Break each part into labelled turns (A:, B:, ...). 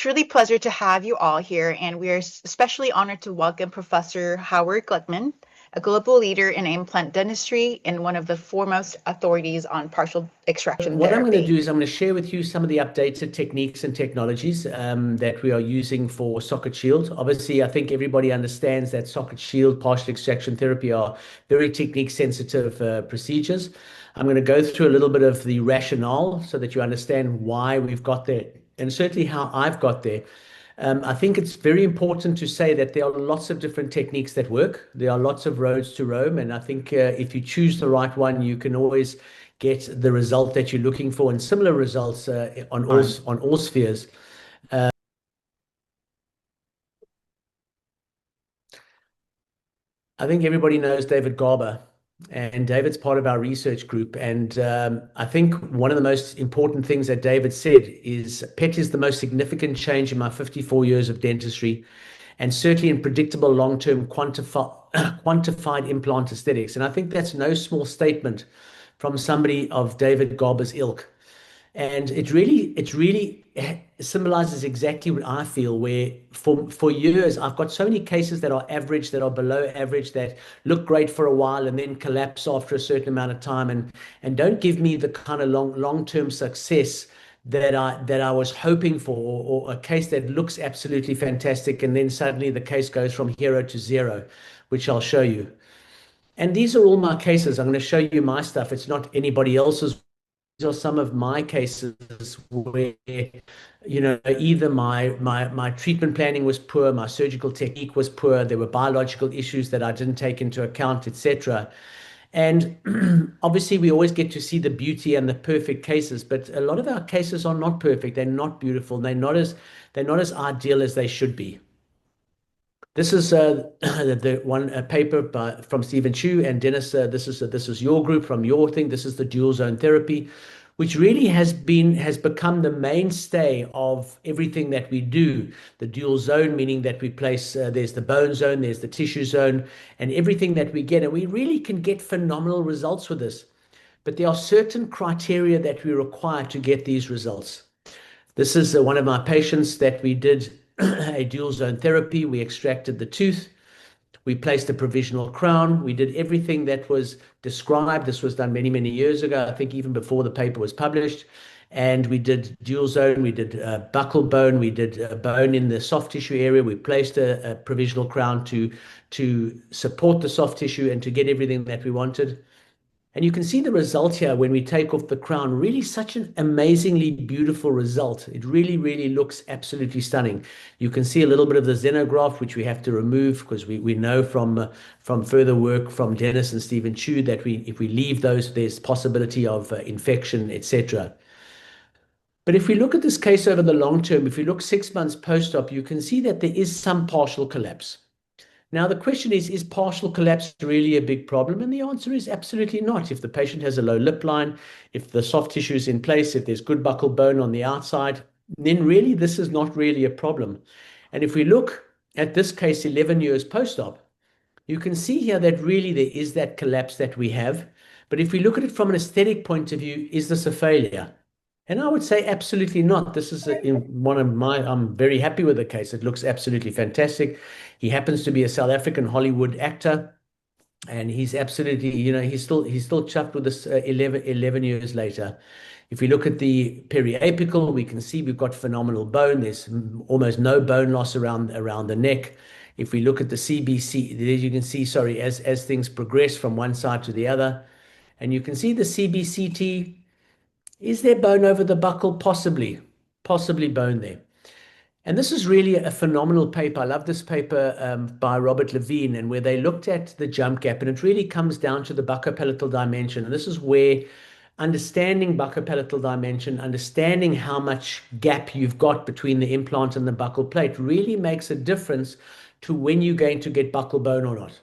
A: truly pleasure to have you all here, and we are especially honored to welcome Professor Howard Gluckman, a global leader in implant dentistry and one of the foremost authorities on partial extraction
B: What I'm going to
A: therapy.
B: do is I'm going to share with you some of the updated techniques and technologies that we are using for Socket Shield. Obviously, I think everybody understands that Socket Shield, partial extraction therapy are very technique sensitive procedures. I'm going to go through a little bit of the rationale so that you understand why we've got there and certainly how I've got there. I think it's very important to say that there are lots of different techniques that work. There are lots of roads to Rome, and I think if you choose the right one, you can always get the result that you're looking for and similar results on all spheres. I think everybody knows David Garber, and David's part of our research group. And I think one of the most important things that David said is PET is the most significant change in my 54 years of dentistry, and certainly in predictable long-term quantified implant aesthetics. And I think that's no small statement from somebody of David Garber's ilk. And it really symbolizes exactly what I feel, where for years I've got so many cases that are average, that are below average, that look great for a while and then collapse after a certain amount of time and don't give me the kind of long-term success that I was hoping for, or a case that looks absolutely fantastic, and then suddenly the case goes from hero to zero, which I'll show you. And these are all my cases. I'm going to show you my stuff. It's not anybody else's. These are some of my cases where, either my treatment planning was poor, my surgical technique was poor, there were biological issues that I didn't take into account, etc. And obviously, we always get to see the beauty and the perfect cases, but a lot of our cases are not perfect. They're not beautiful. They're not as ideal as they should be. This is the one paper from Stephen Chu and Dennis. This is your group from your thing. This is the dual zone therapy, which really has become the mainstay of everything that we do. The dual zone, meaning that we place there's the bone zone, there's the tissue zone, and everything that we get, and we really can get phenomenal results with this. But there are certain criteria that we require to get these results. This is one of my patients that we did a dual zone therapy. We extracted the tooth. We placed a provisional crown. We did everything that was described. This was done many, many years ago, I think even before the paper was published. And we did dual zone. We did buccal bone. We did a bone in the soft tissue area. We placed a provisional crown to support the soft tissue and to get everything that we wanted. And you can see the result here when we take off the crown. Really such an amazingly beautiful result. It really, really looks absolutely stunning. You can see a little bit of the xenograft, which we have to remove because we know from further work from Dennis and Stephen Chu that if we leave those, there's possibility of infection, etc. But if we look at this case over the long term, if we look 6 months post-op, you can see that there is some partial collapse. Now, the question is partial collapse really a big problem? And the answer is absolutely not. If the patient has a low lip line, if the soft tissue is in place, if there's good buccal bone on the outside, then really this is not really a problem. And if we look at this case 11 years post-op, you can see here that really there is that collapse that we have. But if we look at it from an aesthetic point of view, is this a failure? And I would say absolutely not. This is I'm very happy with the case. It looks absolutely fantastic. He happens to be a South African Hollywood actor, and he's absolutely, he's still chuffed with this 11 years later. If we look at the periapical, we can see we've got phenomenal bone. There's almost no bone loss around the neck. If we look at the CBC, there you can see, sorry, as things progress from one side to the other, and you can see the CBCT. Is there bone over the buccal? Possibly bone there. And this is really a phenomenal paper. I love this paper by Robert Levine, and where they looked at the jump gap, and it really comes down to the buccopalatal dimension. And this is where understanding buccopalatal dimension, understanding how much gap you've got between the implant and the buccal plate really makes a difference to when you're going to get buccal bone or not.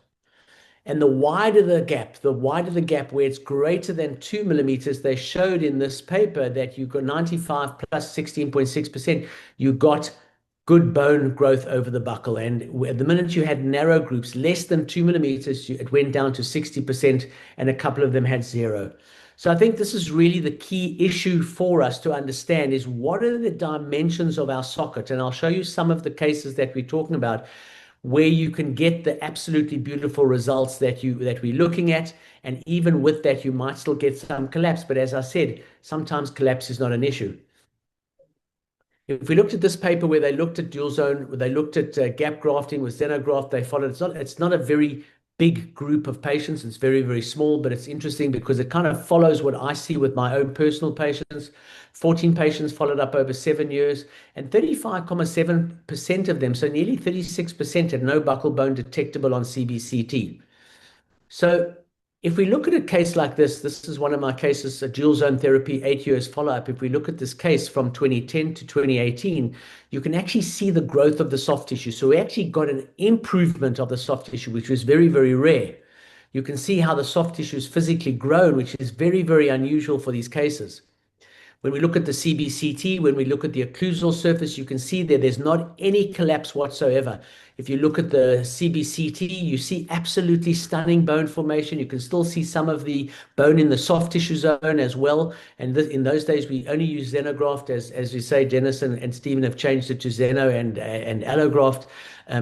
B: And the wider the gap where it's greater than 2 millimeters, they showed in this paper that you got 95 plus 16.6%, you got good bone growth over the buccal. And the minute you had narrow groups, less than 2 millimeters, it went down to 60%, and a couple of them had zero. So I think this is really the key issue for us to understand is what are the dimensions of our socket? And I'll show you some of the cases that we're talking about where you can get the absolutely beautiful results that we're looking at. And even with that, you might still get some collapse. But as I said, sometimes collapse is not an issue. If we looked at this paper where they looked at dual zone, where they looked at gap grafting with xenograft, they followed. It's not a very big group of patients. It's very, very small, but it's interesting because it kind of follows what I see with my own personal patients. 14 patients followed up over 7 years, and 35.7% of them, so nearly 36%, had no buccal bone detectable on CBCT. So if we look at a case like this is one of my cases, a dual zone therapy, 8 years follow-up. If we look at this case from 2010 to 2018, you can actually see the growth of the soft tissue. So we actually got an improvement of the soft tissue, which was very, very rare. You can see how the soft tissue is physically grown, which is very, very unusual for these cases. When we look at the CBCT, when we look at the occlusal surface, you can see there's not any collapse whatsoever. If you look at the CBCT, you see absolutely stunning bone formation. You can still see some of the bone in the soft tissue zone as well. And in those days, we only use xenograft, as you say, Dennis and Stephen have changed it to xeno and allograft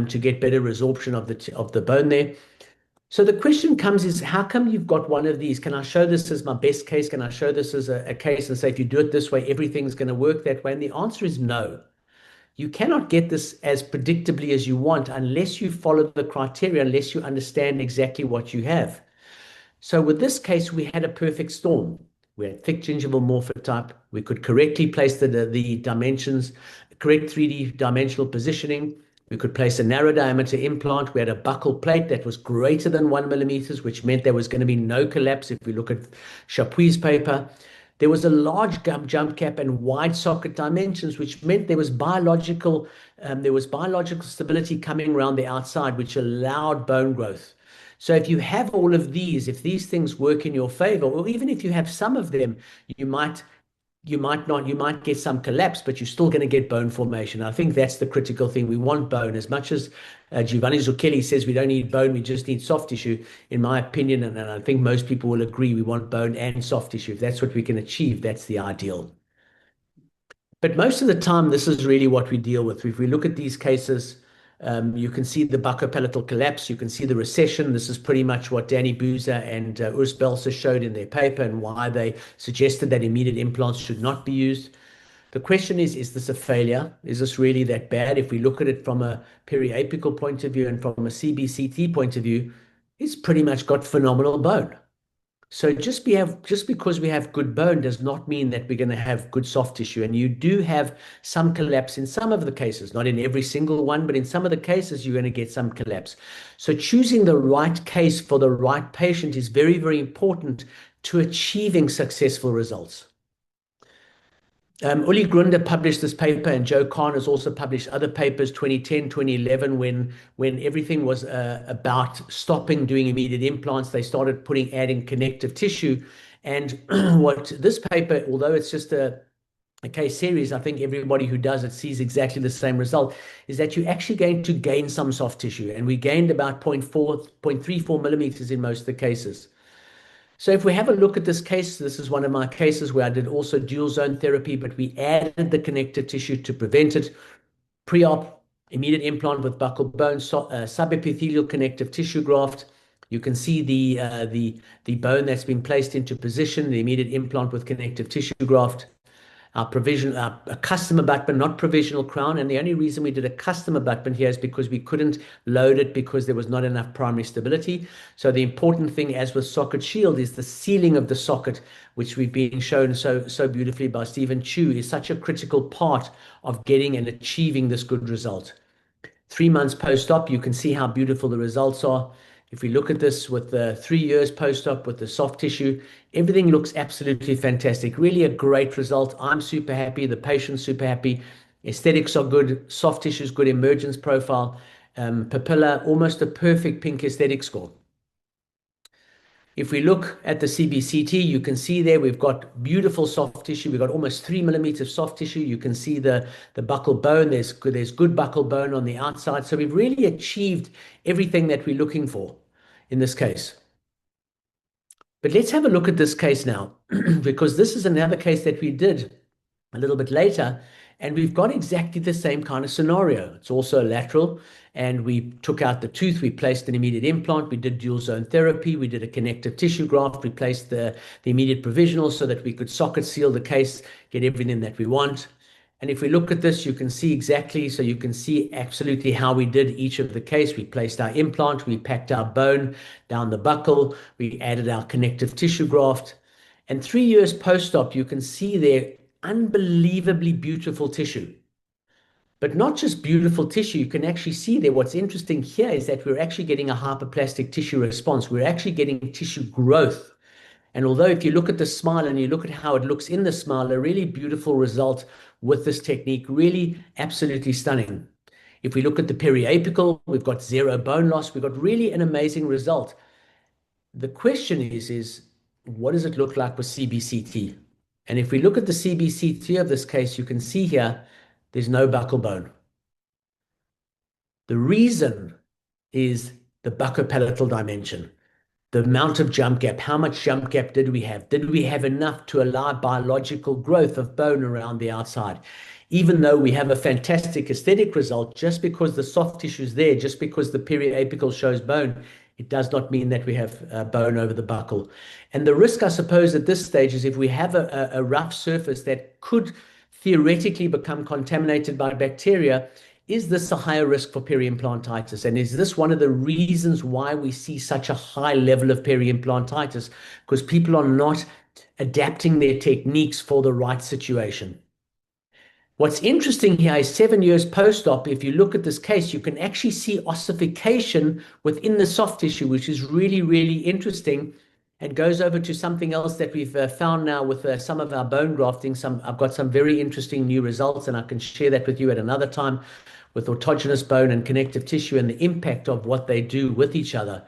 B: to get better resorption of the bone there. So the question comes is, how come you've got one of these? Can I show this as my best case? Can I show this as a case and say, if you do it this way, everything's going to work that way? And the answer is no. You cannot get this as predictably as you want unless you follow the criteria, unless you understand exactly what you have. So with this case, we had a perfect storm. We had thick gingival morphotype. We could correctly place the dimensions, correct 3D dimensional positioning. We could place a narrow diameter implant. We had a buccal plate that was greater than 1 millimeters, which meant there was going to be no collapse. If we look at Chapuis's paper, there was a large jump cap and wide socket dimensions, which meant there was biological stability coming around the outside, which allowed bone growth. So if you have all of these, if these things work in your favor, or even if you have some of them, you might get some collapse, but you're still going to get bone formation. I think that's the critical thing. We want bone. As much as Giovanni Zucchelli says we don't need bone, we just need soft tissue. In my opinion, and I think most people will agree, we want bone and soft tissue. If that's what we can achieve, that's the ideal. But most of the time, this is really what we deal with. If we look at these cases, you can see the buccopalatal collapse. You can see the recession. This is pretty much what Danny Buza and Urs Belser showed in their paper and why they suggested that immediate implants should not be used. The question is this a failure? Is this really that bad? If we look at it from a periapical point of view and from a CBCT point of view, it's pretty much got phenomenal bone. So just because we have good bone does not mean that we're going to have good soft tissue. And you do have some collapse in some of the cases, not in every single one, but in some of the cases, you're going to get some collapse. So choosing the right case for the right patient is very, very important to achieving successful results. Uli Grunder published this paper, and Joe Kahn has also published other papers, 2010, 2011, when everything was about stopping doing immediate implants. They started adding connective tissue. And what this paper, although it's just a case series, I think everybody who does it sees exactly the same result, is that you're actually going to gain some soft tissue. And we gained about 0.34 millimeters in most of the cases. So if we have a look at this case, this is one of my cases where I did also dual zone therapy, but we added the connective tissue to prevent it. Pre-op, immediate implant with buccal bone, subepithelial connective tissue graft. You can see the bone that's been placed into position, the immediate implant with connective tissue graft. A custom abutment, not provisional crown. And the only reason we did a custom abutment here is because we couldn't load it because there was not enough primary stability. So the important thing, as with socket shield, is the sealing of the socket, which we've been shown so beautifully by Stephen Chu, is such a critical part of getting and achieving this good result. 3 months post-op, you can see how beautiful the results are. If we look at this with the 3 years post-op with the soft tissue, everything looks absolutely fantastic. Really a great result. I'm super happy. The patient's super happy. Aesthetics are good. Soft tissue is good. Emergence profile. Papilla, almost a perfect pink aesthetic score. If we look at the CBCT, you can see there we've got beautiful soft tissue. We've got almost 3 millimeters soft tissue. You can see the buccal bone. There's good buccal bone on the outside. So we've really achieved everything that we're looking for in this case. But let's have a look at this case now, because this is another case that we did a little bit later, and we've got exactly the same kind of scenario. It's also lateral, and we took out the tooth, we placed an immediate implant, we did dual zone therapy, we did a connective tissue graft, we placed the immediate provisional so that we could socket seal the case, get everything that we want. And if we look at this, you can see exactly, so you can see absolutely how we did each of the case. We placed our implant, we packed our bone down the buccal, we added our connective tissue graft. And 3 years post-op, you can see there unbelievably beautiful tissue. But not just beautiful tissue, you can actually see there. What's interesting here is that we're actually getting a hyperplastic tissue response. We're actually getting tissue growth. And although if you look at the smile and you look at how it looks in the smile, a really beautiful result with this technique, really absolutely stunning. If we look at the periapical, we've got zero bone loss. We've got really an amazing result. The question is what does it look like with CBCT? And if we look at the CBCT of this case, you can see here, there's no buccal bone. The reason is the buccopalatal dimension. The amount of jump gap, how much jump gap did we have? Did we have enough to allow biological growth of bone around the outside? Even though we have a fantastic aesthetic result, just because the soft tissue is there, just because the periapical shows bone, it does not mean that we have bone over the buccal. And the risk, I suppose, at this stage is if we have a rough surface that could theoretically become contaminated by bacteria, is this a higher risk for peri-implantitis? And is this one of the reasons why we see such a high level of peri-implantitis? Because people are not adapting their techniques for the right situation. What's interesting here is 7 years post-op, if you look at this case, you can actually see ossification within the soft tissue, which is really, really interesting, and goes over to something else that we've found now with some of our bone grafting. I've got some very interesting new results, and I can share that with you at another time, with autogenous bone and connective tissue and the impact of what they do with each other.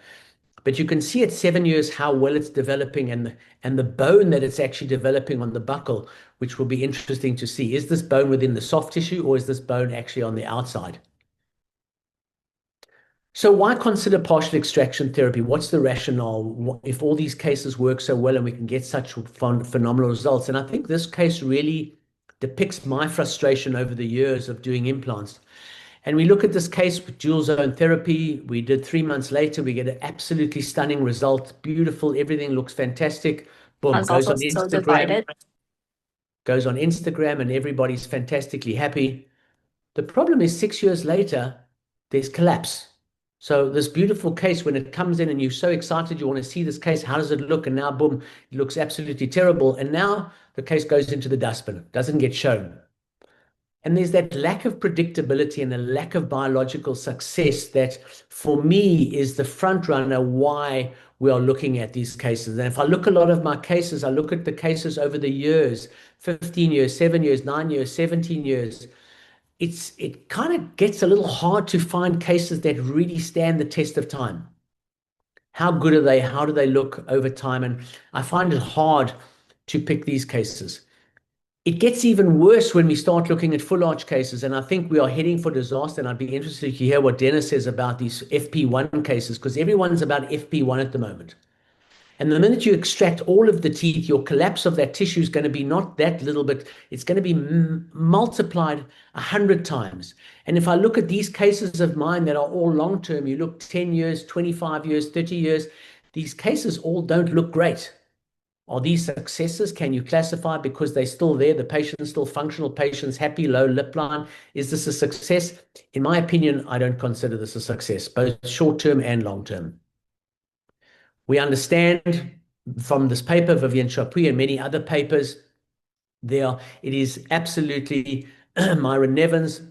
B: But you can see at 7 years how well it's developing and the bone that it's actually developing on the buccal, which will be interesting to see. Is this bone within the soft tissue, or is this bone actually on the outside? So why consider partial extraction therapy? What's the rationale if all these cases work so well and we can get such phenomenal results? And I think this case really depicts my frustration over the years of doing implants. And we look at this case with dual zone therapy. We did 3 months later. We get an absolutely stunning result. Beautiful. Everything looks fantastic. Boom. Goes on Instagram. Goes on Instagram and everybody's fantastically happy. The problem is 6 years later, there's collapse. So this beautiful case, when it comes in and you're so excited, you want to see this case, how does it look? And now, boom, it looks absolutely terrible. And now the case goes into the dustbin, doesn't get shown. And there's that lack of predictability and a lack of biological success that, for me, is the front runner why we are looking at these cases. And if I look at a lot of my cases, I look at the cases over the years, 15 years, 7 years, 9 years, 17 years, it kind of gets a little hard to find cases that really stand the test of time. How good are they? How do they look over time? And I find it hard to pick these cases. It gets even worse when we start looking at full arch cases, and I think we are heading for disaster, and I'd be interested to hear what Dennis says about these FP1 cases, because everyone's about FP1 at the moment. And the minute you extract all of the teeth, your collapse of that tissue is going to be not that little bit, it's going to be multiplied 100 times. And if I look at these cases of mine that are all long-term, you look 10 years, 25 years, 30 years, these cases all don't look great. Are these successes? Can you classify because they're still there? The patient's still functional, patient's happy, low lip line. Is this a success? In my opinion, I don't consider this a success, both short-term and long-term. We understand from this paper, Vivian Chapuis and many other papers, it is absolutely Myron Nevins,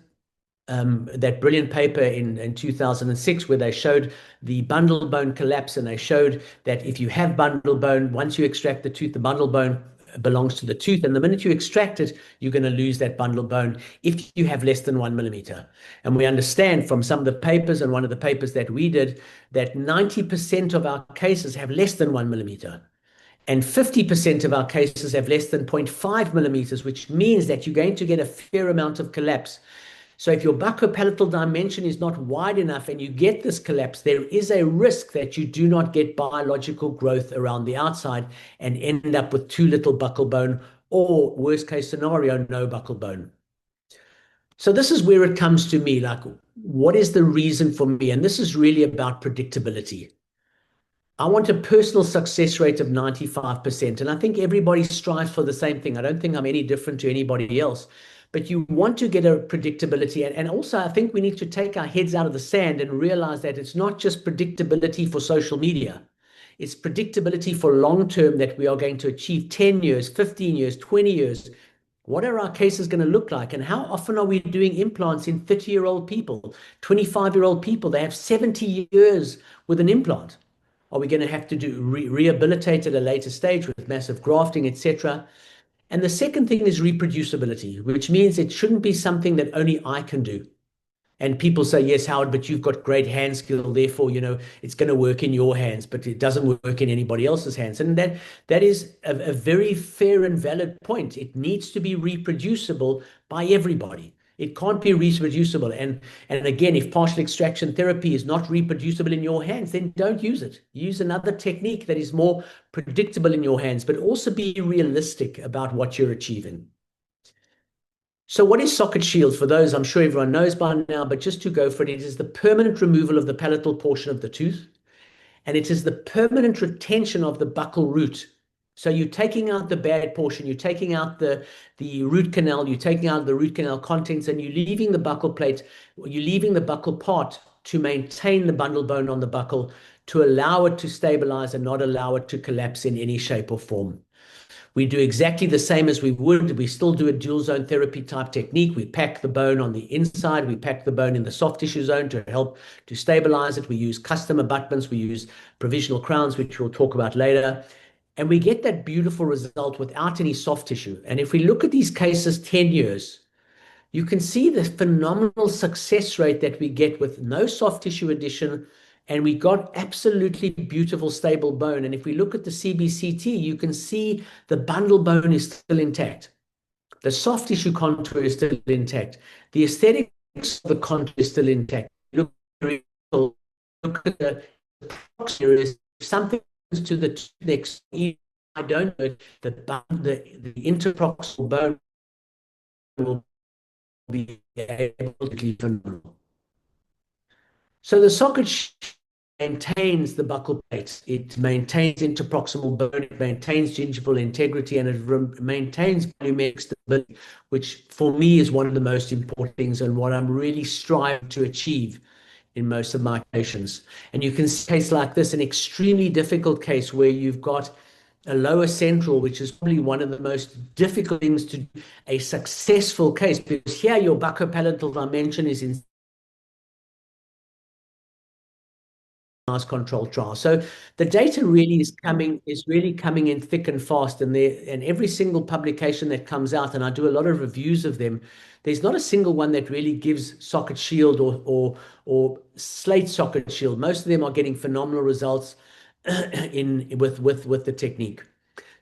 B: that brilliant paper in 2006 where they showed the bundle bone collapse, and they showed that if you have bundle bone, once you extract the tooth, the bundle bone belongs to the tooth, and the minute you extract it, you're going to lose that bundle bone if you have less than 1 millimeter. And we understand from some of the papers, and one of the papers that we did, that 90% of our cases have less than 1 millimeter. And 50% of our cases have less than 0.5 millimeters, which means that you're going to get a fair amount of collapse. So if your buccopalatal dimension is not wide enough and you get this collapse, there is a risk that you do not get biological growth around the outside and end up with too little buccal bone, or worst case scenario, no buccal bone. So this is where it comes to me, like, what is the reason for me? And this is really about predictability. I want a personal success rate of 95%. And I think everybody strives for the same thing. I don't think I'm any different to anybody else. But you want to get a predictability. And also, I think we need to take our heads out of the sand and realize that it's not just predictability for social media. It's predictability for long term, that we are going to achieve 10 years, 15 years, 20 years. What are our cases going to look like? And how often are we doing implants in 30-year-old people, 25-year-old people? They have 70 years with an implant. Are we going to have to do rehabilitate at a later stage with massive grafting, etc.? And the second thing is reproducibility, which means it shouldn't be something that only I can do. And people say, yes, Howard, but you've got great hand skill, therefore, it's going to work in your hands, but it doesn't work in anybody else's hands. And that is a very fair and valid point. It needs to be reproducible by everybody. It can't be reproducible. And again, if partial extraction therapy is not reproducible in your hands, then don't use it. Use another technique that is more predictable in your hands, but also be realistic about what you're achieving. So what is socket shield? For those, I'm sure everyone knows by now, but just to go for it, it is the permanent removal of the palatal portion of the tooth, and it is the permanent retention of the buccal root. So you're taking out the bad portion, you're taking out the root canal, you're taking out the root canal contents, and you're leaving the buccal plate, you're leaving the buccal part to maintain the bundle bone on the buccal, to allow it to stabilize and not allow it to collapse in any shape or form. We do exactly the same as we would. We still do a dual zone therapy type technique. We pack the bone on the inside. We pack the bone in the soft tissue zone to help to stabilize it. We use custom abutments. We use provisional crowns, which we'll talk about later. And we get that beautiful result without any soft tissue. And if we look at these cases 10 years, you can see the phenomenal success rate that we get with no soft tissue addition, and we got absolutely beautiful stable bone. And if we look at the CBCT, you can see the bundle bone is still intact. The soft tissue contour is still intact. The aesthetics of the contour is still intact. Look at the proxy, something to the next. I don't know, the interproximal bone will be able to be phenomenal. So the socket maintains the buccal plate, it maintains interproximal bone, it maintains gingival integrity, and it maintains volumetric stability, which for me is one of the most important things and what I'm really striving to achieve in most of my patients. And you can see a case like this, an extremely difficult case where you've got a lower central, which is probably one of the most difficult things to do, a successful case, because here your buccopalatal dimension is in controlled trial. So the data really is coming in thick and fast, and every single publication that comes out, and I do a lot of reviews of them, there's not a single one that really gives socket shield or slate socket shield. Most of them are getting phenomenal results with the technique.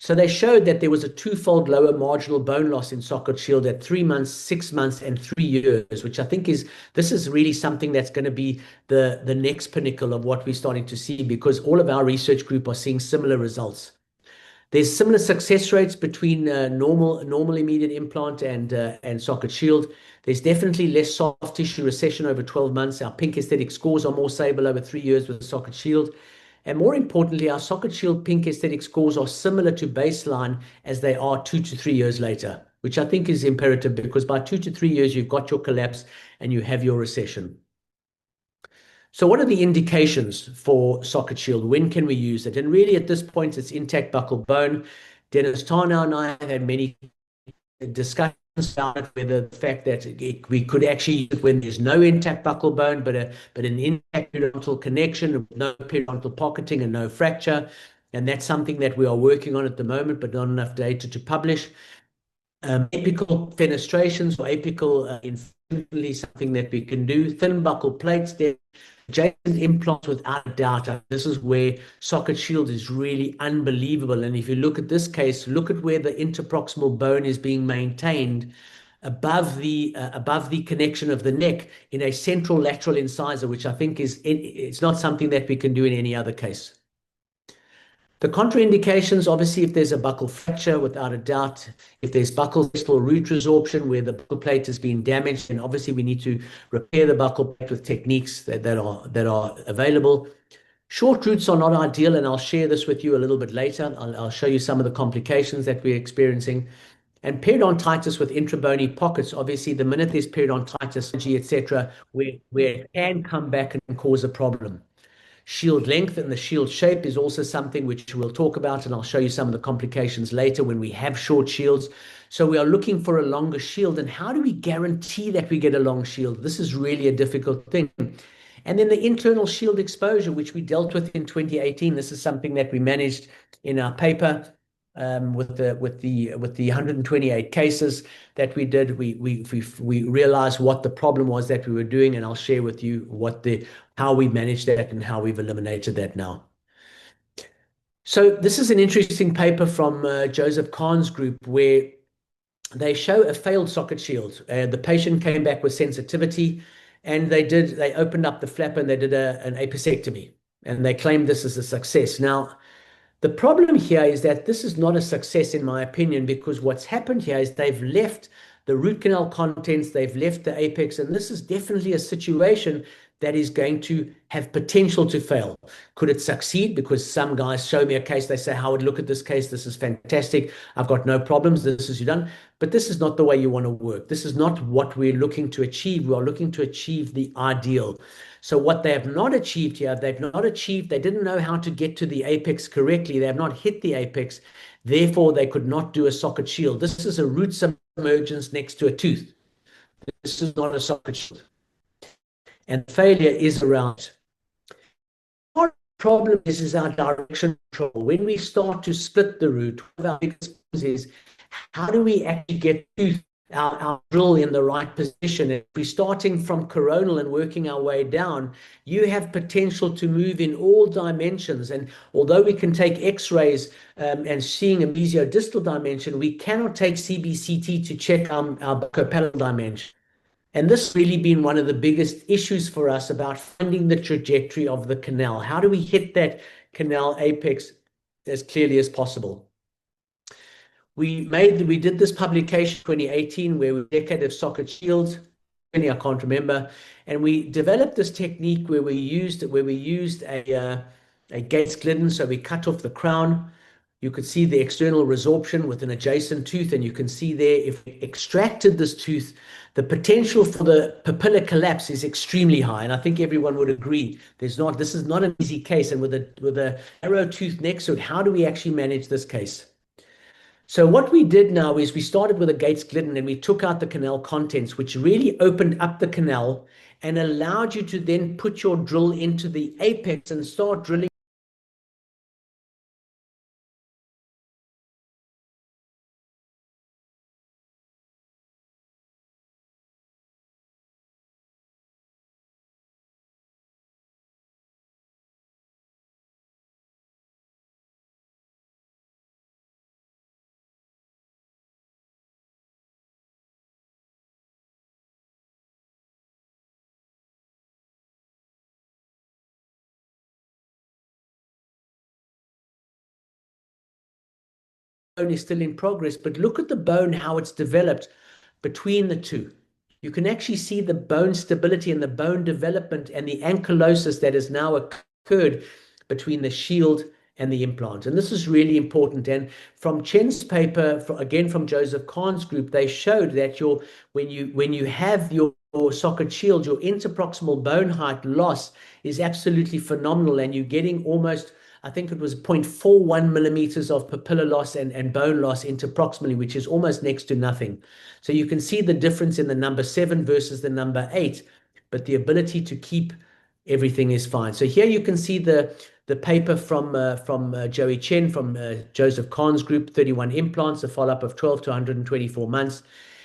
B: So they showed that there was a twofold lower marginal bone loss in socket shield at 3 months, 6 months, and 3 years, which I think this is really something that's going to be the next pinnacle of what we're starting to see, because all of our research group are seeing similar results. There's similar success rates between normal immediate implant and socket shield. There's definitely less soft tissue recession over 12 months. Our pink aesthetic scores are more stable over 3 years with the socket shield. And more importantly, our socket shield pink aesthetic scores are similar to baseline as they are 2 to 3 years later, which I think is imperative, because by 2 to 3 years, you've got your collapse and you have your recession. So what are the indications for socket shield? When can we use it? And really at this point, it's intact buccal bone. Dennis Tarnow and I have had many discussions about it, whether the fact that we could actually use it when there's no intact buccal bone, but an intact periodontal connection, no periodontal pocketing and no fracture. And that's something that we are working on at the moment, but not enough data to publish. Apical fenestrations or apical infinitely something that we can do. Thin buccal plates, adjacent implants, without a doubt. This is where socket shield is really unbelievable. And if you look at this case, look at where the interproximal bone is being maintained above the connection of the neck in a central lateral incisor, which I think it's not something that we can do in any other case. The contraindications, obviously, if there's a buccal fracture, without a doubt, if there's buccal distal root resorption where the buccal plate has been damaged, then obviously we need to repair the buccal plate with techniques that are available. Short roots are not ideal, and I'll share this with you a little bit later. I'll show you some of the complications that we're experiencing. And periodontitis with intrabony pockets, obviously, the minute there's periodontitis, etc., where it can come back and cause a problem. Shield length and the shield shape is also something which we'll talk about, and I'll show you some of the complications later when we have short shields. So we are looking for a longer shield, and how do we guarantee that we get a long shield? This is really a difficult thing. And then the internal shield exposure, which we dealt with in 2018. This is something that we managed in our paper with the 128 cases that we did. We realized what the problem was that we were doing, and I'll share with you how we managed that and how we've eliminated that now. So this is an interesting paper from Joseph Kahn's group where they show a failed socket shield. The patient came back with sensitivity, and they opened up the flap and they did an apicectomy, and they claimed this as a success. Now, the problem here is that this is not a success, in my opinion, because what's happened here is they've left the root canal contents, they've left the apex, and this is definitely a situation that is going to have potential to fail. Could it succeed? Because some guys show me a case, they say, Howard, look at this case, this is fantastic, I've got no problems, this is done. But this is not the way you want to work. This is not what we're looking to achieve. We are looking to achieve the ideal. So what they have not achieved here, they didn't know how to get to the apex correctly. They have not hit the apex. Therefore, they could not do a socket shield. This is a root submergence next to a tooth. This is not a socket shield. And failure is around. Our problem is our direction control. When we start to split the root, one of our biggest problems is how do we actually get our drill in the right position? If we're starting from coronal and working our way down, you have potential to move in all dimensions. And although we can take X-rays and seeing a mesiodistal dimension, we cannot take CBCT to check our buccopalatal dimension. And this has really been one of the biggest issues for us about finding the trajectory of the canal. How do we hit that canal apex as clearly as possible? We did this publication in 2018 where we decade of socket shields. I can't remember. And we developed this technique where we used a Gates Glidden. So we cut off the crown. You could see the external resorption with an adjacent tooth, and you can see there if we extracted this tooth, the potential for the papilla collapse is extremely high, and I think everyone would agree. This is not an easy case, and with a narrow tooth next to it, how do we actually manage this case? So what we did now is we started with a Gates Glidden, and we took out the canal contents, which really opened up the canal and allowed you to then put your drill into the apex and start drilling. Bone is still in progress, but look at the bone, how it's developed between the two. You can actually see the bone stability and the bone development and the ankylosis that has now occurred between the shield and the implant. And this is really important. And from Chen's paper, again from Joseph Kahn's group, they showed that when you have your socket shield, your interproximal bone height loss is absolutely phenomenal, and you're getting almost, I think it was 0.41 millimeters of papilla loss and bone loss interproximally, which is almost next to nothing. So you can see the difference in the number 7 versus the number 8, but the ability to keep everything is fine. So here you can see the paper from Joey Chen from Joseph Kahn's group, 31 implants, a follow-up of 12 to 124 months.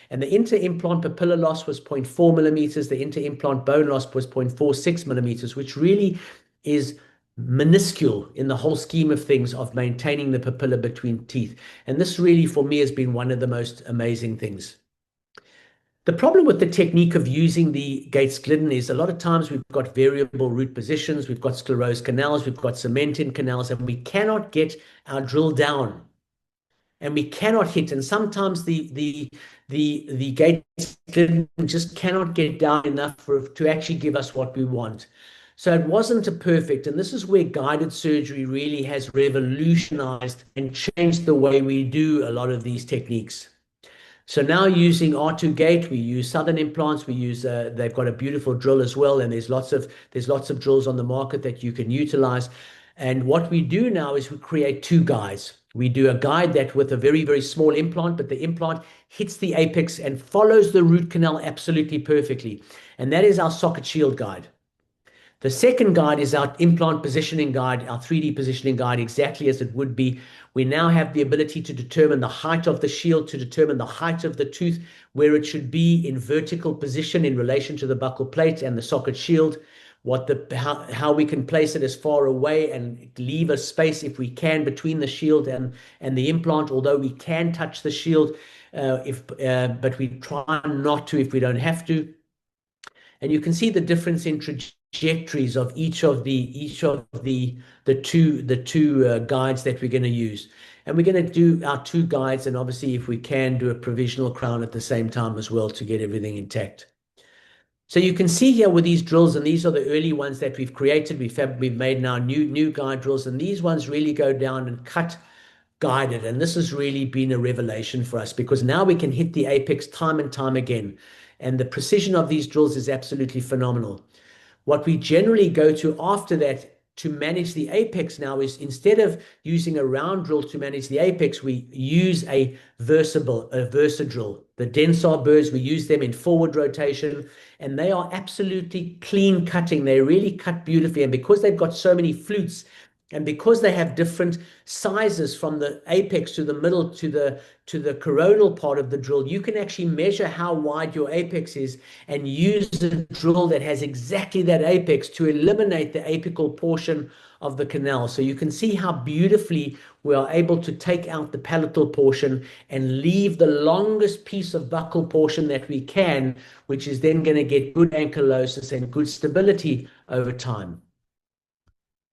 B: And the inter-implant papilla loss was 0.4 millimeters. The inter-implant bone loss was 0.46 millimeters, which really is minuscule in the whole scheme of things of maintaining the papilla between teeth. And this really, for me, has been one of the most amazing things. The problem with the technique of using the Gates-Glidden is a lot of times we've got variable root positions, we've got sclerosed canals, we've got cement in canals, and we cannot get our drill down, and we cannot hit. And sometimes the Gates-Glidden just cannot get down enough to actually give us what we want. So it wasn't a perfect, and this is where guided surgery really has revolutionized and changed the way we do a lot of these techniques. So now using R2 Gate, we use Southern Implants. We use they've got a beautiful drill as well, and there's lots of drills on the market that you can utilize. And what we do now is we create two guides. We do a guide that with a very, very small implant, but the implant hits the apex and follows the root canal absolutely perfectly. And that is our socket shield guide. The second guide is our implant positioning guide, our 3D positioning guide, exactly as it would be. We now have the ability to determine the height of the shield, to determine the height of the tooth, where it should be in vertical position in relation to the buccal plate and the socket shield, how we can place it as far away and leave a space if we can between the shield and the implant, although we can touch the shield, but we try not to if we don't have to. And you can see the difference in trajectories of each of the two guides that we're going to use. And we're going to do our two guides, and obviously if we can do a provisional crown at the same time as well to get everything intact. So you can see here with these drills, and these are the early ones that we've created. We've made now new guide drills, and these ones really go down and cut guided. And this has really been a revelation for us, because now we can hit the apex time and time again. And the precision of these drills is absolutely phenomenal. What we generally go to after that to manage the apex now is, instead of using a round drill to manage the apex, we use a Versa drill. The Densar burrs, we use them in forward rotation, and they are absolutely clean cutting. They really cut beautifully. And because they've got so many flutes, and because they have different sizes from the apex to the middle to the coronal part of the drill, you can actually measure how wide your apex is and use a drill that has exactly that apex to eliminate the apical portion of the canal. So you can see how beautifully we are able to take out the palatal portion and leave the longest piece of buccal portion that we can, which is then going to get good ankylosis and good stability over time.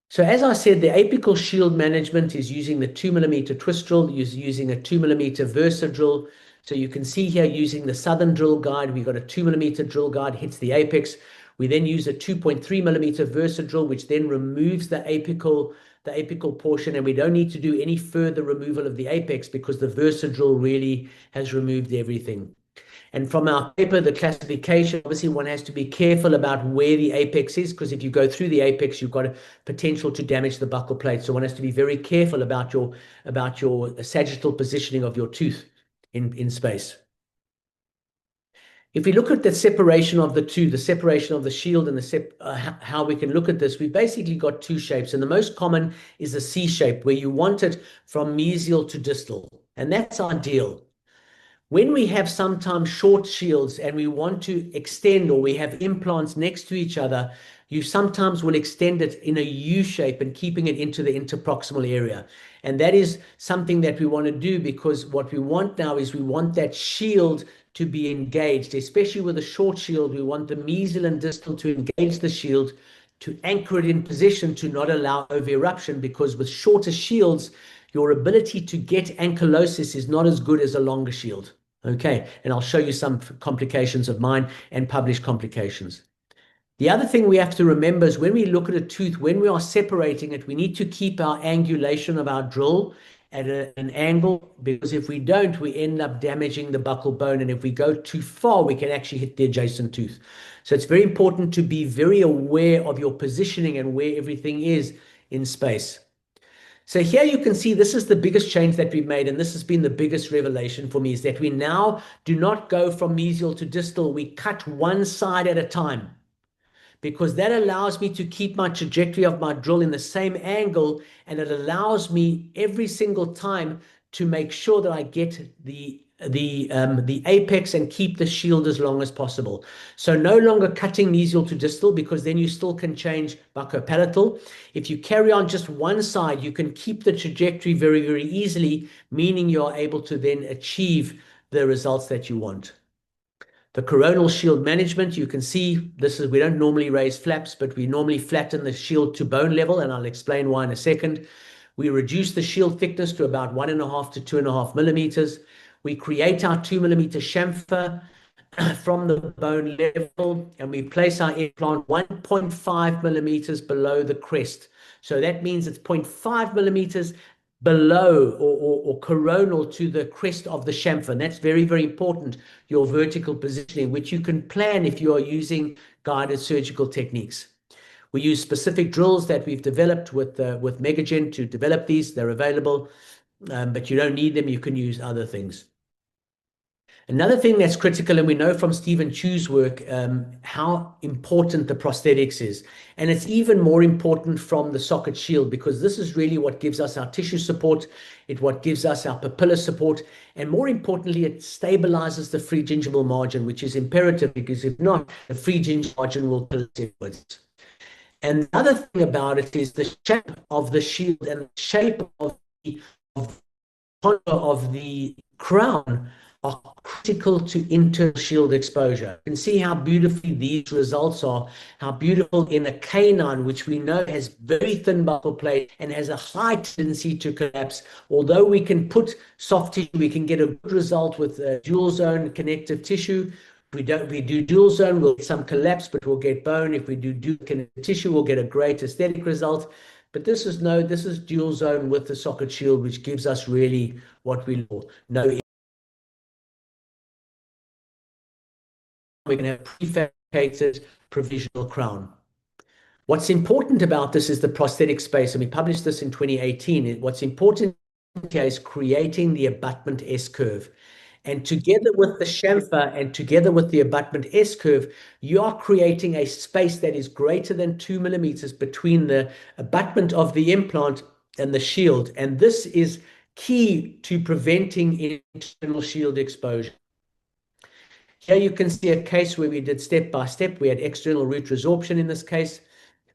B: So as I said, the apical shield management is using the 2mm twist drill, using a 2mm Versa drill. So you can see here, using the Southern drill guide, we've got a 2mm drill guide, hits the apex. We then use a 2.3mm Versa drill, which then removes the apical portion, and we don't need to do any further removal of the apex because the Versa drill really has removed everything. And from our paper, the classification, obviously one has to be careful about where the apex is, because if you go through the apex, you've got a potential to damage the buccal plate. So one has to be very careful about your sagittal positioning of your tooth in space. If we look at the separation of the two, the separation of the shield and how we can look at this, we've basically got two shapes. And the most common is a C shape, where you want it from mesial to distal. And that's ideal. When we have sometimes short shields and we want to extend, or we have implants next to each other, you sometimes will extend it in a U shape and keeping it into the interproximal area. And that is something that we want to do, because what we want now is we want that shield to be engaged, especially with a short shield. We want the mesial and distal to engage the shield, to anchor it in position, to not allow over eruption, because with shorter shields, your ability to get ankylosis is not as good as a longer shield. Okay, and I'll show you some complications of mine and published complications. The other thing we have to remember is, when we look at a tooth, when we are separating it, we need to keep our angulation of our drill at an angle, because if we don't, we end up damaging the buccal bone. And if we go too far, we can actually hit the adjacent tooth. So it's very important to be very aware of your positioning and where everything is in space. So here you can see, this is the biggest change that we've made, and this has been the biggest revelation for me, is that we now do not go from mesial to distal. We cut one side at a time, because that allows me to keep my trajectory of my drill in the same angle, and it allows me every single time to make sure that I get the apex and keep the shield as long as possible. So no longer cutting mesial to distal, because then you still can change buccopalatal. If you carry on just one side, you can keep the trajectory very, very easily, meaning you're able to then achieve the results that you want. The coronal shield management, you can see we don't normally raise flaps, but we normally flatten the shield to bone level, and I'll explain why in a second. We reduce the shield thickness to about 1.5 to 2.5 millimeters. We create our 2 millimeter chamfer from the bone level, and we place our implant 1.5 millimeters below the crest. So that means it's 0.5 millimeters below or coronal to the crest of the chamfer. And that's very, very important, your vertical positioning, which you can plan if you are using guided surgical techniques. We use specific drills that we've developed with Megagen to develop these. They're available, but you don't need them. You can use other things. Another thing that's critical, and we know from Stephen Chu's work, how important the prosthetics is. And it's even more important from the socket shield, because this is really what gives us our tissue support. It's what gives us our papilla support. And more importantly, it stabilizes the free gingival margin, which is imperative, because if not, the free gingival margin will pull it inwards. And the other thing about it is the shape of the shield and the shape of the crown are critical to internal shield exposure. You can see how beautifully these results are, how beautiful in a canine, which we know has very thin buccal plate and has a high tendency to collapse. Although we can put soft tissue, we can get a good result with dual zone connective tissue. We do dual zone, we'll get some collapse, but we'll get bone. If we do dual connective tissue, we'll get a great aesthetic result. But this is dual zone with the socket shield, which gives us really what we call no. We can have prefabricated provisional crown. What's important about this is the prosthetic space, and we published this in 2018. What's important here is creating the abutment S-curve. And together with the chamfer and together with the abutment S-curve, you are creating a space that is greater than 2 millimeters between the abutment of the implant and the shield. And this is key to preventing internal shield exposure. Here you can see a case where we did step by step. We had external root resorption in this case.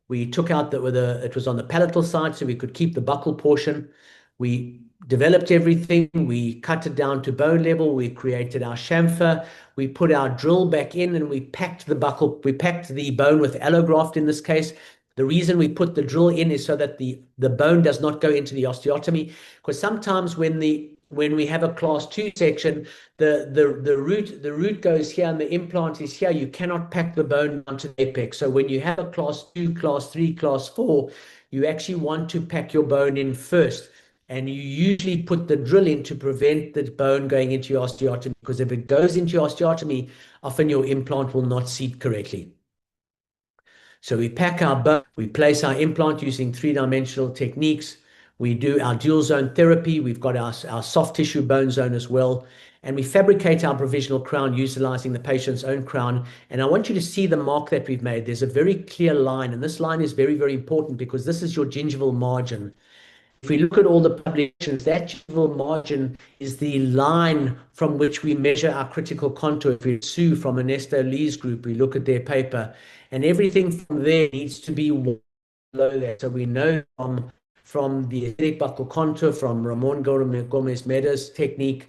B: We took out it was on the palatal side, so we could keep the buccal portion. We developed everything. We cut it down to bone level. We created our chamfer. We put our drill back in, and we packed the buccal. We packed the bone with allograft in this case. The reason we put the drill in is so that the bone does not go into the osteotomy, because sometimes when we have a class 2 section, the root goes here and the implant is here. You cannot pack the bone down to the apex. So when you have a class 2, class 3, class 4, you actually want to pack your bone in first. And you usually put the drill in to prevent the bone going into your osteotomy, because if it goes into your osteotomy, often your implant will not seat correctly. So we pack our bone, we place our implant using 3-dimensional techniques. We do our dual zone therapy. We've got our soft tissue bone zone as well. And we fabricate our provisional crown utilizing the patient's own crown. And I want you to see the mark that we've made. There's a very clear line, and this line is very, very important, because this is your gingival margin. If we look at all the publications, that gingival margin is the line from which we measure our critical contour. If we sue from Ernesto Lee's group, we look at their paper, and everything from there needs to be below that. So we know from the aesthetic buccal contour, from Ramon Gomez Meda's technique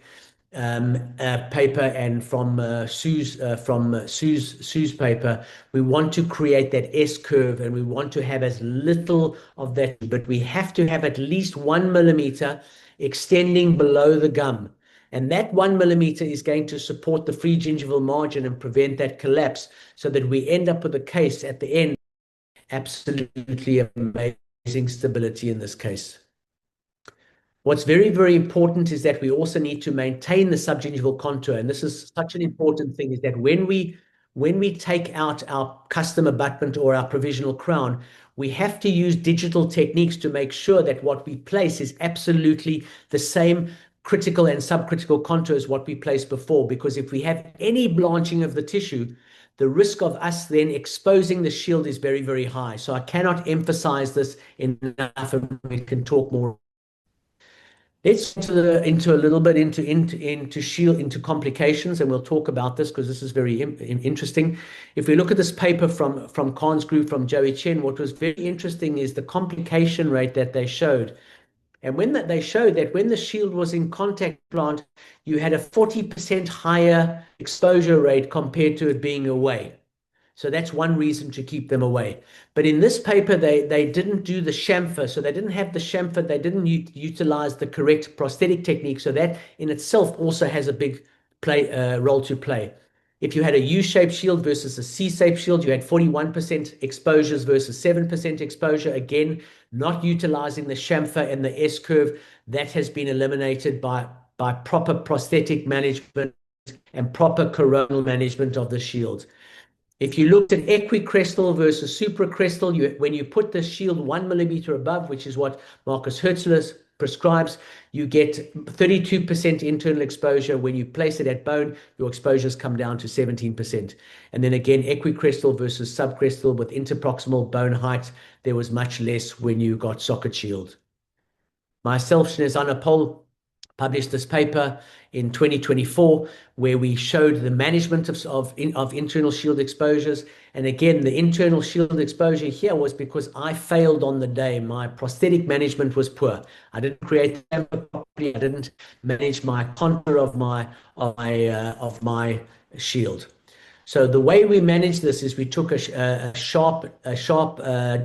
B: paper, and from Sue's paper, we want to create that S-curve, and we want to have as little of that, but we have to have at least 1 millimeter extending below the gum. And that 1 millimeter is going to support the free gingival margin and prevent that collapse, so that we end up with a case at the end, absolutely amazing stability in this case. What's very, very important is that we also need to maintain the subgingival contour. And this is such an important thing, is that when we take out our custom abutment or our provisional crown, we have to use digital techniques to make sure that what we place is absolutely the same critical and subcritical contour as what we placed before. Because if we have any blanching of the tissue, the risk of us then exposing the shield is very, very high. So I cannot emphasize this enough, and we can talk more. Let's into a little bit into complications, and we'll talk about this because this is very interesting. If we look at this paper from Khan's group, from Joey Chen, what was very interesting is the complication rate that they showed. And when they showed that when the shield was in contact plant, you had a 40% higher exposure rate compared to it being away. So that's one reason to keep them away. But in this paper, they didn't do the chamfer. So they didn't have the chamfer. They didn't utilize the correct prosthetic technique. So that in itself also has a big role to play. If you had a U-shaped shield versus a C-shaped shield, you had 41% exposures versus 7% exposure. Again, not utilizing the chamfer and the S-curve. That has been eliminated by proper prosthetic management and proper coronal management of the shield. If you looked at equicrestal versus supracrestal, when you put the shield 1 millimeter above, which is what Marcus Hertzler prescribes, you get 32% internal exposure. When you place it at bone, your exposures come down to 17%. And then again, equicrestal versus subcrestal with interproximal bone height, there was much less when you got socket shield. Myself, Snezana Pol, published this paper in 2024 where we showed the management of internal shield exposures. And again, the internal shield exposure here was because I failed on the day. My prosthetic management was poor. I didn't create the chamfer properly. I didn't manage my contour of my shield. So the way we managed this is we took a sharp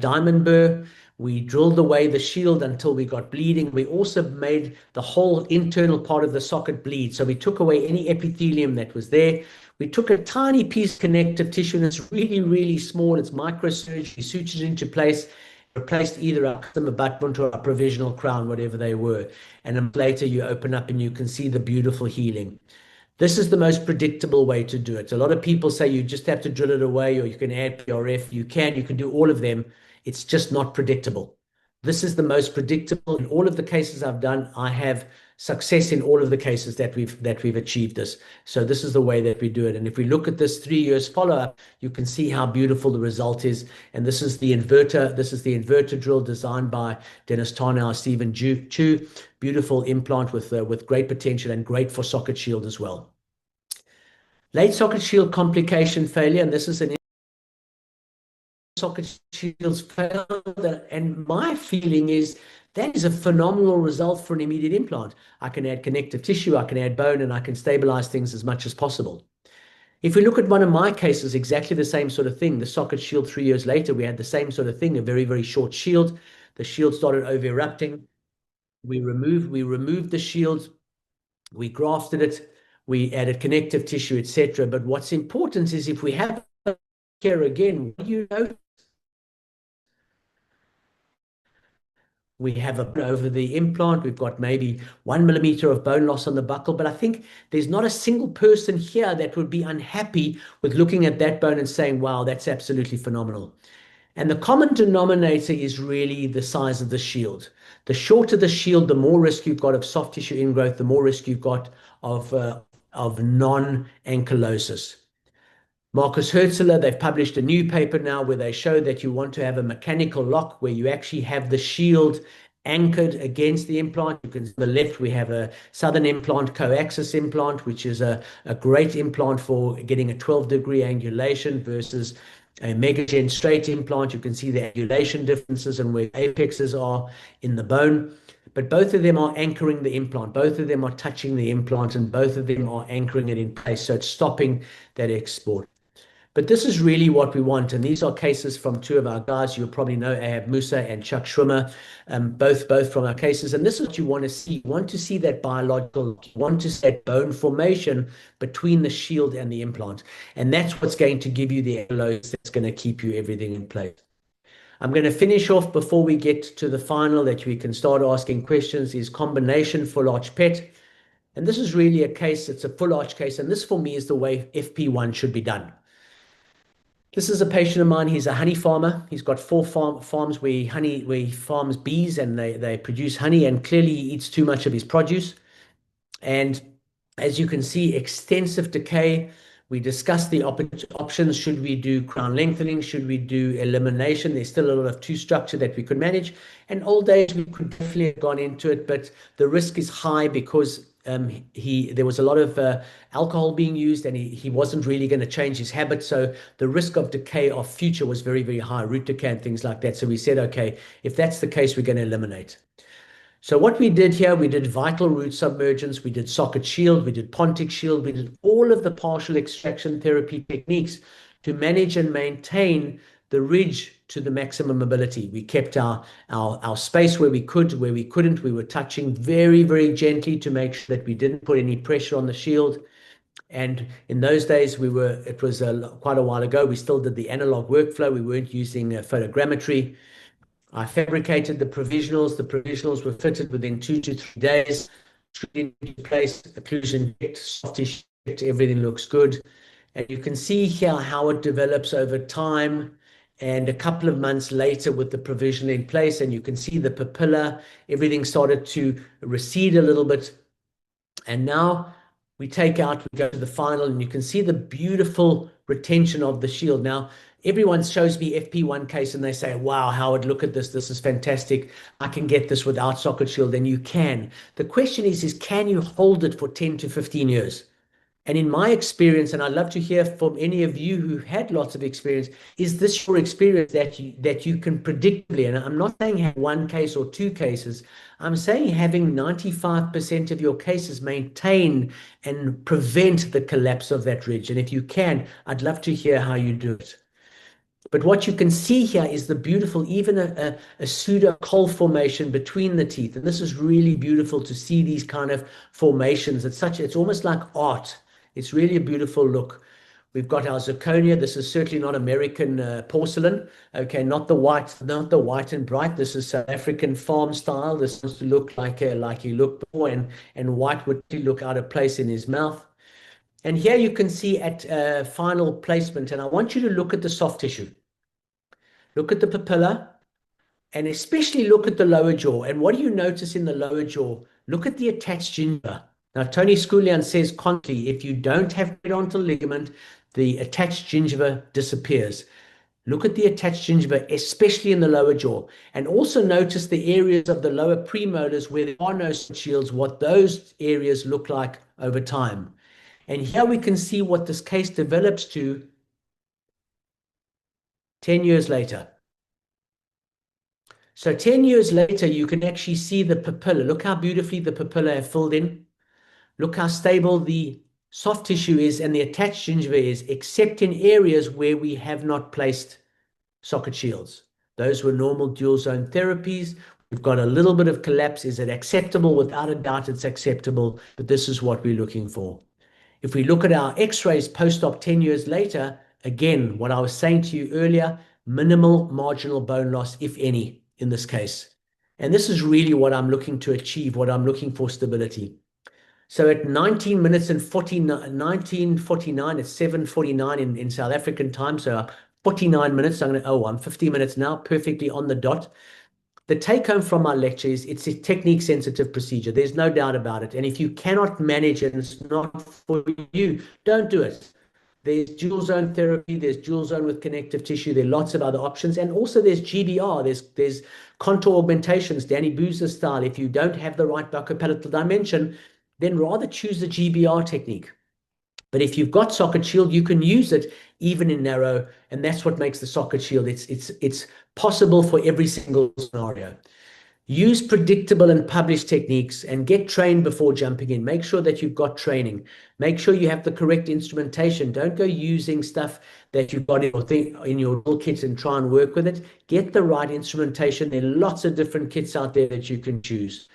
B: diamond burr. We drilled away the shield until we got bleeding. We also made the whole internal part of the socket bleed. So we took away any epithelium that was there. We took a tiny piece of connective tissue, and it's really, really small. It's microsurgery, sutured into place, replaced either our custom abutment or our provisional crown, whatever they were. And then later you open up and you can see the beautiful healing. This is the most predictable way to do it. A lot of people say you just have to drill it away or you can add PRF. You can do all of them. It's just not predictable. This is the most predictable. In all of the cases I've done, I have success in all of the cases that we've achieved this. So this is the way that we do it. And if we look at this 3 years follow-up, you can see how beautiful the result is. And this is the inverter. This is the inverter drill designed by Dennis Tarnow, Stephen Chu. Beautiful implant with great potential and great for socket shield as well. Late socket shield complication failure, and this is an socket shields failed, and my feeling is that is a phenomenal result for an immediate implant. I can add connective tissue, I can add bone, and I can stabilize things as much as possible. If we look at one of my cases, exactly the same sort of thing. The socket shield 3 years later, we had the same sort of thing, a very, very short shield. The shield started over-erupting. We removed the shield, we grafted it, we added connective tissue, etc. But what's important is if we have here again, what do you notice? We have over the implant, we've got maybe 1 millimeter of bone loss on the buccal, but I think there's not a single person here that would be unhappy with looking at that bone and saying, wow, that's absolutely phenomenal. And the common denominator is really the size of the shield. The shorter the shield, the more risk you've got of soft tissue ingrowth, the more risk you've got of non-ankylosis. Marcus Hertzler, they've published a new paper now where they show that you want to have a mechanical lock where you actually have the shield anchored against the implant. You can see on the left, we have a Southern Implant Coaxis implant, which is a great implant for getting a 12-degree angulation versus a Megagen straight implant. You can see the angulation differences and where apexes are in the bone. But both of them are anchoring the implant. Both of them are touching the implant, and both of them are anchoring it in place. So it's stopping that export. But this is really what we want. And these are cases from two of our guys. You'll probably know Ahab Musa and Chuck Schwimmer, both from our cases. And this is what you want to see. You want to see that biological, you want to see that bone formation between the shield and the implant. And that's what's going to give you the alloys that's going to keep you everything in place. I'm going to finish off before we get to the final that we can start asking questions is combination full arch PET. And this is really a case, it's a full arch case. And this for me is the way FP1 should be done. This is a patient of mine. He's a honey farmer. He's got 4 farms where he farms bees and they produce honey, and clearly he eats too much of his produce. And as you can see, extensive decay. We discussed the options. Should we do crown lengthening? Should we do elimination? There's still a lot of tooth structure that we could manage. And old age, we could definitely have gone into it, but the risk is high because there was a lot of alcohol being used, and he wasn't really going to change his habits. So the risk of decay of future was very, very high, root decay and things like that. So we said, okay, if that's the case, we're going to eliminate. So what we did here, we did vital root submergence, we did socket shield, we did Pontic shield, we did all of the partial extraction therapy techniques to manage and maintain the ridge to the maximum mobility. We kept our space where we could, where we couldn't. We were touching very, very gently to make sure that we didn't put any pressure on the shield. And in those days, it was quite a while ago, we still did the analog workflow. We weren't using photogrammetry. I fabricated the provisionals. The provisionals were fitted within 2 to 3 days. Into place, occlusion checked, soft tissue checked, everything looks good. And you can see here how it develops over time. And a couple of months later with the provisional in place, and you can see the papilla, everything started to recede a little bit. And now we take out, we go to the final, and you can see the beautiful retention of the shield. Now, everyone shows me FP1 case and they say, wow, Howard, look at this. This is fantastic. I can get this without socket shield. And you can. The question is can you hold it for 10 to 15 years? And in my experience, and I'd love to hear from any of you who had lots of experience, is this your experience that you can predictably, and I'm not saying have one case or two cases, I'm saying having 95% of your cases maintain and prevent the collapse of that ridge. And if you can, I'd love to hear how you do it. But what you can see here is the beautiful, even a pseudo coal formation between the teeth. And this is really beautiful to see these kind of formations. It's almost like art. It's really a beautiful look. We've got our zirconia. This is certainly not American porcelain. Okay, not the white and bright. This is South African farm style. This wants to look like he looked before, and white would look out of place in his mouth. And here you can see at final placement, and I want you to look at the soft tissue. Look at the papilla, and especially look at the lower jaw. And what do you notice in the lower jaw? Look at the attached gingiva. Now, Tony Schoolian says constantly, if you don't have periodontal ligament, the attached gingiva disappears. Look at the attached gingiva, especially in the lower jaw. And also notice the areas of the lower premolars where there are no shields, what those areas look like over time. And here we can see what this case develops to 10 years later. So 10 years later, you can actually see the papilla. Look how beautifully the papilla have filled in. Look how stable the soft tissue is and the attached gingiva is, except in areas where we have not placed socket shields. Those were normal dual zone therapies. We've got a little bit of collapse. Is it acceptable? Without a doubt, it's acceptable, but this is what we're looking for. If we look at our x-rays post-op 10 years later, again, what I was saying to you earlier, minimal marginal bone loss, if any, in this case. And this is really what I'm looking to achieve, what I'm looking for stability. So at 19 minutes and 1949, it's 7:49 in South African time. So 49 minutes, I'm 50 minutes now, perfectly on the dot. The take home from my lecture is it's a technique sensitive procedure. There's no doubt about it. And if you cannot manage it and it's not for you, don't do it. There's dual zone therapy, there's dual zone with connective tissue, there are lots of other options. And also there's GBR, there's contour augmentations, Danny Boozer style. If you don't have the right buccopalatal dimension, then rather choose the GBR technique. But if you've got socket shield, you can use it even in narrow, and that's what makes the socket shield. It's possible for every single scenario. Use predictable and published techniques and get trained before jumping in. Make sure that you've got training. Make sure you have the correct instrumentation. Don't go using stuff that you've got in your little kit and try and work with it. Get the right instrumentation. There are lots of different kits out there that you can choose.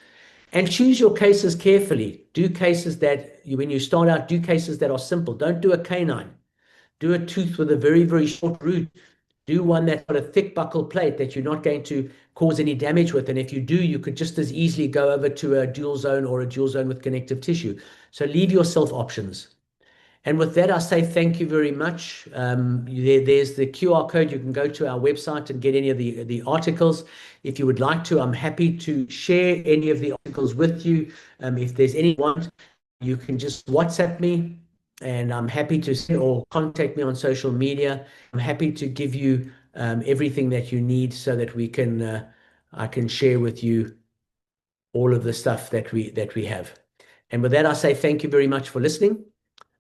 B: And choose your cases carefully. Do cases that, when you start out, do cases that are simple. Don't do a canine. Do a tooth with a very, very short root. Do one that's got a thick buccal plate that you're not going to cause any damage with. And if you do, you could just as easily go over to a dual zone or a dual zone with connective tissue. So leave yourself options. And with that, I say thank you very much. There's the QR code. You can go to our website and get any of the articles. If you would like to, I'm happy to share any of the articles with you. If there's anyone, you can just WhatsApp me, and I'm happy to see, or contact me on social media. I'm happy to give you everything that you need so that we can I can share with you all of the stuff that we have. And with that, I say thank you very much for listening.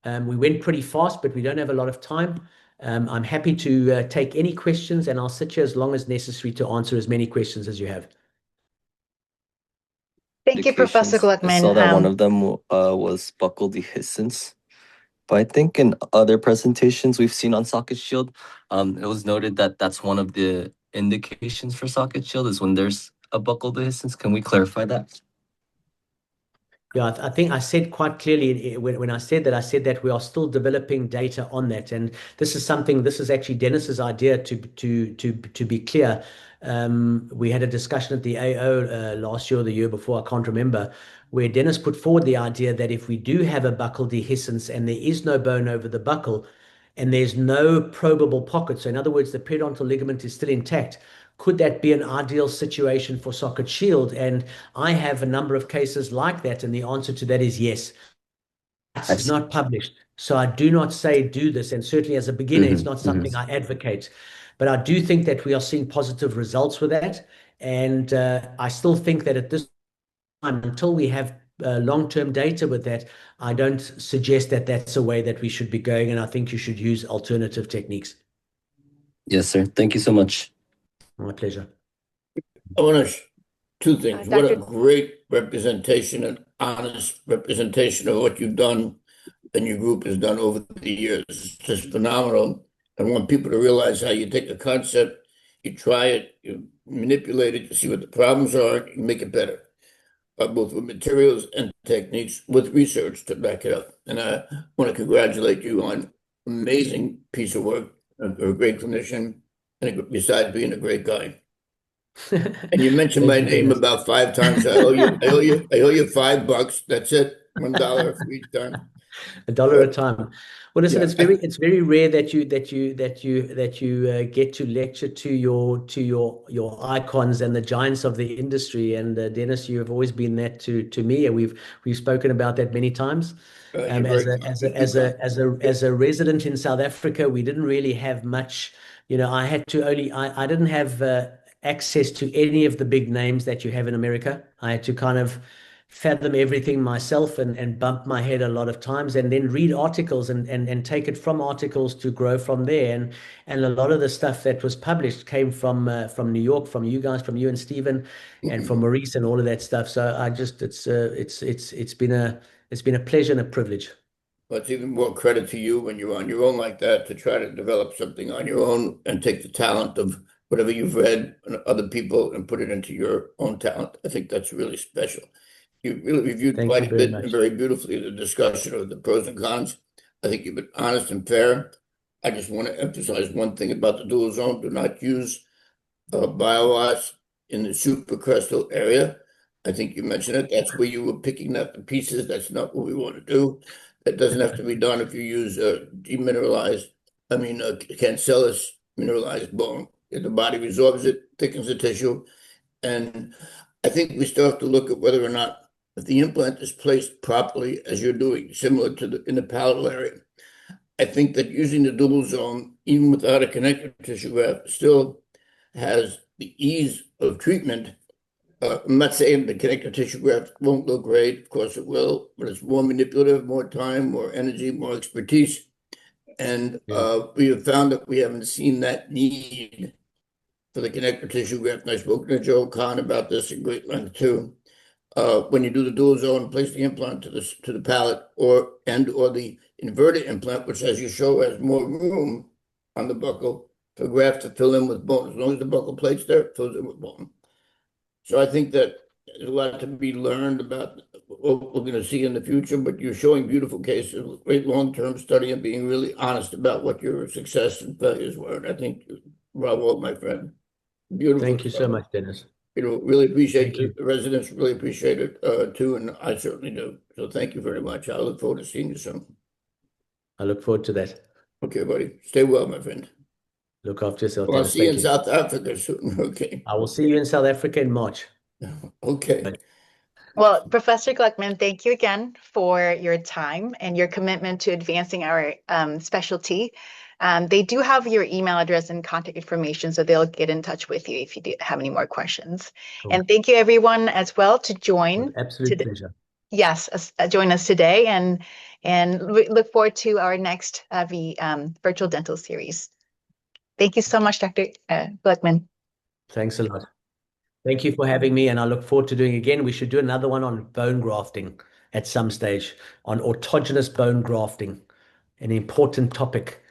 B: We went pretty fast, but we don't have a lot of time. I'm happy to take any questions, and I'll sit here as long as necessary to answer as many questions as you have.
A: Thank you, Professor
C: indications. I saw
A: Gluckman.
C: that one of them was buccal dehiscence. But I think in other presentations we've seen on Socket Shield, it was noted that that's one of the indications for Socket Shield is when there's a buccal dehiscence. Can we clarify that?
B: Yeah, I think I said quite clearly when I said that we are still developing data on that, and this is actually Dennis's idea to be clear. We had a discussion at the AO last year or the year before, I can't remember, where Dennis put forward the idea that if we do have a buccal dehiscence and there is no bone over the buccal and there's no probable pocket, so in other words, the periodontal ligament is still intact, could that be an ideal situation for Socket Shield? And I have a number of cases like that, and the answer to that is yes. It's not published, so I do not say do this, and certainly as a beginner, it's not something I advocate. But I do think that we are seeing positive results with that, and I still think that at this time, until we have long-term data with that, I don't suggest that that's a way that we should be going, and I think you should use alternative techniques.
C: Yes, sir. Thank you so much.
B: My pleasure.
D: I want to two things. What a
A: Dr.
D: great representation and honest representation of what you've done and your group has done over the years. It's just phenomenal. I want people to realize how you take a concept, you try it, you manipulate it, you see what the problems are, you make it better, both with materials and techniques, with research to back it up. And I want to congratulate you on an amazing piece of work, a great clinician, and besides being a great guy. And you mentioned my name about 5 times. I owe you $5. That's it. $1 for each time.
B: $1 a time. Well, listen, it's very rare that you get to lecture to your icons and the giants of the industry. And Dennis, you have always been that to me, and we've spoken about that many times. As a resident in South Africa, we didn't really have much. I didn't have access to any of the big names that you have in America. I had to kind of fathom everything myself and bump my head a lot of times and then read articles and take it from articles to grow from there. And a lot of the stuff that was published came from New York, from you guys, from you and Stephen, and from Maurice and all of that stuff. So it's been a pleasure and a privilege.
D: Well, it's even more credit to you when you're on your own like that to try to develop something on your own and take the talent of whatever you've read and other people and put it into your own talent. I think that's really special. You really reviewed quite a bit and very beautifully the discussion of the pros and cons. I think you've been honest and fair. I just want to emphasize one thing about the dual zone. Do not use BioArts in the supracrestal area. I think you mentioned it. That's where you were picking up the pieces. That's not what we want to do. That doesn't have to be done if you use cancellous mineralized bone. If the body resorbs it, thickens the tissue. And I think we still have to look at whether or not if the implant is placed properly, as you're doing, similar to in the palatal area. I think that using the dual zone, even without a connective tissue graft, still has the ease of treatment. I'm not saying the connective tissue graft won't look great. Of course it will, but it's more manipulative, more time, more energy, more expertise. And we have found that we haven't seen that need for the connective tissue graft. And I've spoken to Joe Kahn about this in great length too. When you do the dual zone, place the implant to the palate or the inverted implant, which as you show has more room on the buccal for graft to fill in with bone. As long as the buccal plate's there, it fills in with bone. So I think that there's a lot to be learned about what we're going to see in the future, but you're showing beautiful cases with great long-term study and being really honest about what your success and failures were. And I think, bravo, my friend. Beautiful.
B: Thank you so much, Dennis.
D: Really appreciate it. The residents really appreciate it too, and I certainly do. So thank you very much. I look forward to seeing you soon.
B: I look forward to that.
D: Okay, buddy. Stay well, my friend.
B: Look after yourself.
D: Well, I'll see you in South Africa soon. Okay.
B: I will see you in South Africa in March.
D: Okay.
A: Well, Professor Gluckman, thank you again for your time and your commitment to advancing our specialty. They do have your email address and contact information, so they'll get in touch with you if you do have any more questions. Cool. And thank you everyone as well to join.
B: Absolute pleasure.
A: Yes, join us today and look forward to our next virtual dental series. Thank you so much, Dr. Gluckman.
B: Thanks a lot. Thank you for having me, and I look forward to doing it again. We should do another one on bone grafting at some stage, on autogenous bone grafting, an important topic.